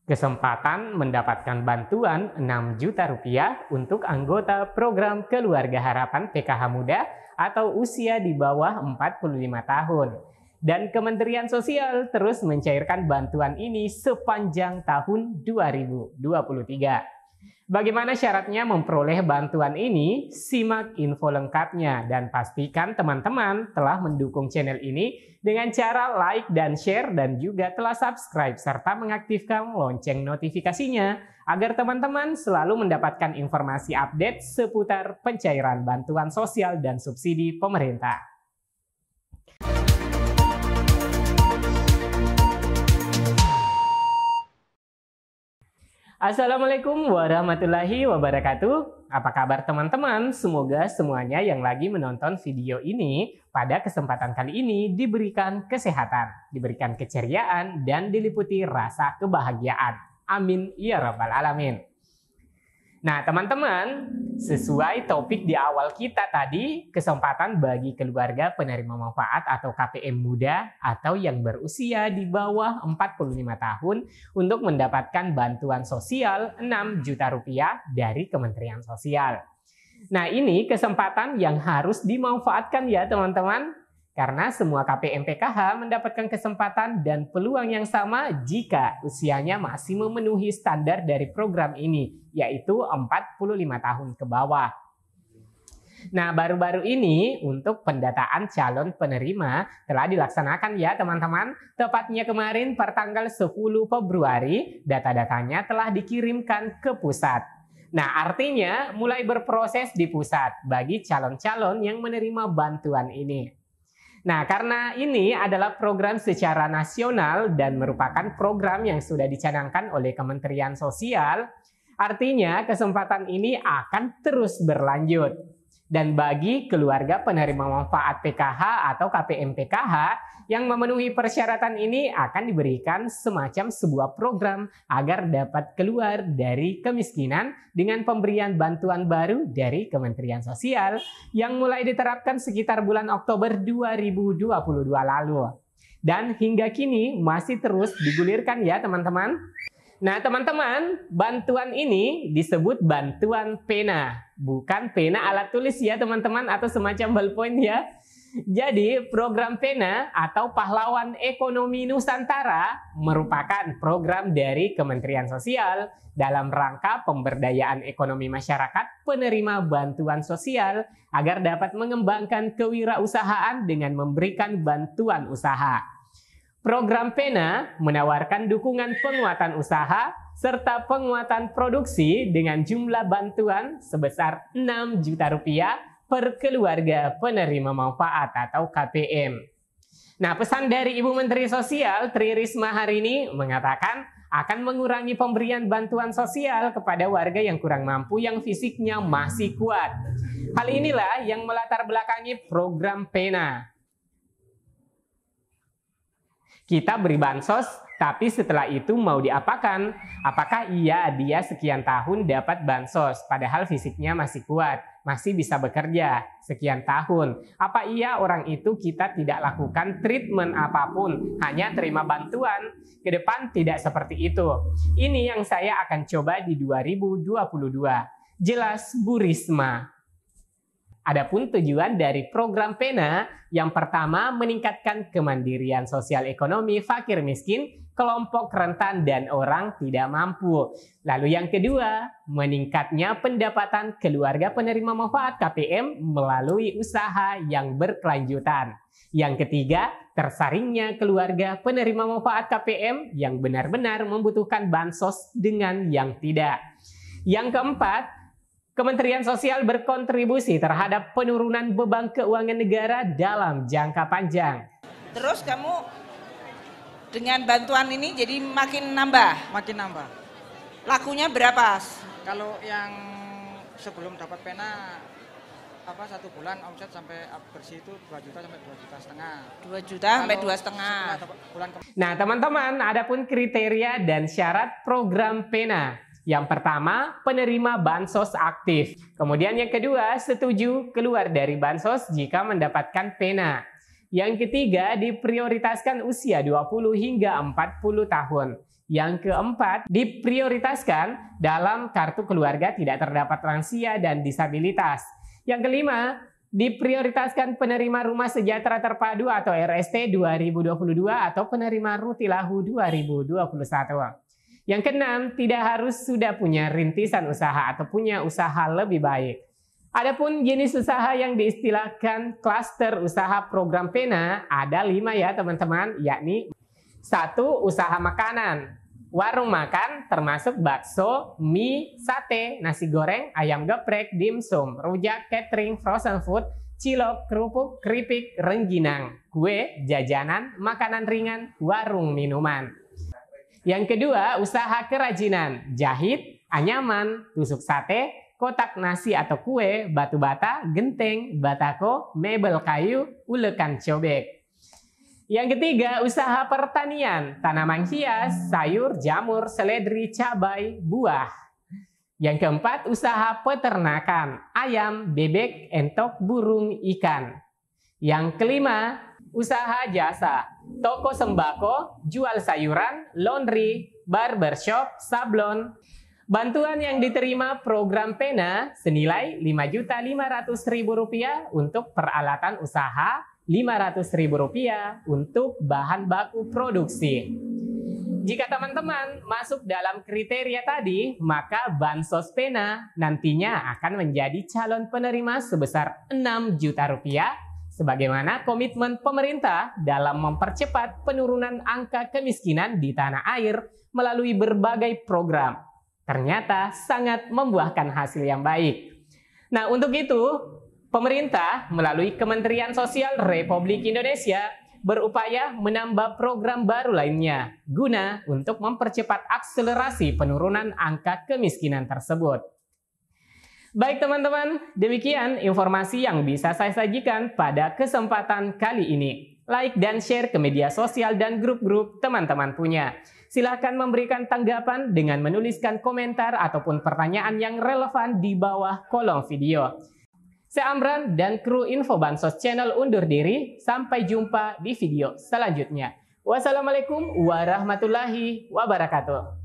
Kesempatan mendapatkan bantuan 6 juta rupiah untuk anggota program Keluarga Harapan PKH Muda atau usia di bawah 45 tahun. Dan Kementerian Sosial terus mencairkan bantuan ini sepanjang tahun 2023. Bagaimana syaratnya memperoleh bantuan ini? Simak info lengkapnya dan pastikan teman-teman telah mendukung channel ini dengan cara like dan share dan juga telah subscribe serta mengaktifkan lonceng notifikasinya agar teman-teman selalu mendapatkan informasi update seputar pencairan bantuan sosial dan subsidi pemerintah. Assalamualaikum warahmatullahi wabarakatuh. Apa kabar teman-teman? Semoga semuanya yang lagi menonton video ini pada kesempatan kali ini diberikan kesehatan, diberikan keceriaan, dan diliputi rasa kebahagiaan. Amin ya rabbal alamin. Nah teman-teman, sesuai topik di awal kita tadi, kesempatan bagi keluarga penerima manfaat atau KPM muda atau yang berusia di bawah 45 tahun untuk mendapatkan bantuan sosial 6 juta rupiah dari Kementerian Sosial. Nah ini kesempatan yang harus dimanfaatkan ya teman-teman. Karena semua KPM PKH mendapatkan kesempatan dan peluang yang sama jika usianya masih memenuhi standar dari program ini, yaitu 45 tahun ke bawah. Nah, baru-baru ini untuk pendataan calon penerima telah dilaksanakan ya teman-teman. Tepatnya kemarin pertanggal 10 Februari, data-datanya telah dikirimkan ke pusat. Nah, artinya mulai berproses di pusat bagi calon-calon yang menerima bantuan ini. Nah, karena ini adalah program secara nasional dan merupakan program yang sudah dicanangkan oleh Kementerian Sosial, artinya kesempatan ini akan terus berlanjut. Dan bagi keluarga penerima manfaat PKH atau KPM PKH yang memenuhi persyaratan ini akan diberikan semacam sebuah program agar dapat keluar dari kemiskinan dengan pemberian bantuan baru dari Kementerian Sosial yang mulai diterapkan sekitar bulan Oktober 2022 lalu. Dan hingga kini masih terus digulirkan ya teman-teman. Nah teman-teman, bantuan ini disebut bantuan pena, bukan pena alat tulis ya teman-teman atau semacam ballpoint ya. Jadi program pena atau pahlawan ekonomi Nusantara merupakan program dari Kementerian Sosial dalam rangka pemberdayaan ekonomi masyarakat penerima bantuan sosial agar dapat mengembangkan kewirausahaan dengan memberikan bantuan usaha. Program PENA menawarkan dukungan penguatan usaha serta penguatan produksi dengan jumlah bantuan sebesar 6 juta rupiah per keluarga penerima manfaat atau KPM. Nah, pesan dari Ibu Menteri Sosial Tri Risma hari ini mengatakan akan mengurangi pemberian bantuan sosial kepada warga yang kurang mampu yang fisiknya masih kuat. Hal inilah yang melatar belakangi program PENA. Kita beri bansos, tapi setelah itu mau diapakan? Apakah iya dia sekian tahun dapat bansos, padahal fisiknya masih kuat, masih bisa bekerja sekian tahun? Apa iya orang itu kita tidak lakukan treatment apapun, hanya terima bantuan? Ke depan tidak seperti itu. Ini yang saya akan coba di 2022. Jelas Bu Risma. Adapun tujuan dari program PENA, yang pertama meningkatkan kemandirian sosial ekonomi fakir miskin, kelompok rentan dan orang tidak mampu. Lalu yang kedua, meningkatnya pendapatan keluarga penerima manfaat KPM melalui usaha yang berkelanjutan. Yang ketiga, tersaringnya keluarga penerima manfaat KPM yang benar-benar membutuhkan bansos dengan yang tidak. Yang keempat, Kementerian Sosial berkontribusi terhadap penurunan beban keuangan negara dalam jangka panjang. Terus kamu dengan bantuan ini jadi makin nambah? Makin nambah. Lakunya berapa? Kalau yang sebelum dapat pena satu bulan omset sampai bersih itu 2 juta sampai 2 juta setengah. 2 juta sampai 2,5. Nah teman-teman, adapun kriteria dan syarat program PENA. Yang pertama, penerima bansos aktif. Kemudian yang kedua, setuju keluar dari bansos jika mendapatkan PENA. Yang ketiga, diprioritaskan usia 20 hingga 40 tahun. Yang keempat, diprioritaskan dalam kartu keluarga tidak terdapat lansia dan disabilitas. Yang kelima, diprioritaskan penerima Rumah Sejahtera Terpadu atau RST 2022 atau penerima Rutilahu 2021. Yang keenam, tidak harus sudah punya rintisan usaha atau punya usaha lebih baik. Adapun jenis usaha yang diistilahkan klaster usaha program PENA ada 5 ya teman-teman, yakni 1. Usaha makanan. Warung makan termasuk bakso, mie, sate, nasi goreng, ayam geprek, dimsum, rujak, catering, frozen food, cilok, kerupuk, keripik, rengginang, kue, jajanan, makanan ringan, warung minuman. Yang kedua, usaha kerajinan, jahit, anyaman, tusuk sate, kotak nasi atau kue, batu bata, genteng, batako, mebel kayu, ulekan cobek. Yang ketiga, usaha pertanian, tanaman hias, sayur, jamur, seledri, cabai, buah. Yang keempat, usaha peternakan, ayam, bebek, entok, burung, ikan. Yang kelima, usaha jasa, toko sembako, jual sayuran, laundry, barbershop, sablon. Bantuan yang diterima program PENA senilai Rp5.500.000 untuk peralatan usaha, Rp500.000 untuk bahan baku produksi. Jika teman-teman masuk dalam kriteria tadi, maka Bansos PENA nantinya akan menjadi calon penerima sebesar Rp6 juta sebagaimana komitmen pemerintah dalam mempercepat penurunan angka kemiskinan di tanah air melalui berbagai program. Ternyata sangat membuahkan hasil yang baik. Nah, untuk itu, pemerintah melalui Kementerian Sosial Republik Indonesia berupaya menambah program baru lainnya guna untuk mempercepat akselerasi penurunan angka kemiskinan tersebut. Baik teman-teman, demikian informasi yang bisa saya sajikan pada kesempatan kali ini. Like dan share ke media sosial dan grup-grup teman-teman punya. Silahkan memberikan tanggapan dengan menuliskan komentar ataupun pertanyaan yang relevan di bawah kolom video. Saya Amran dan kru Info Bansos Channel undur diri. Sampai jumpa di video selanjutnya. Wassalamualaikum warahmatullahi wabarakatuh.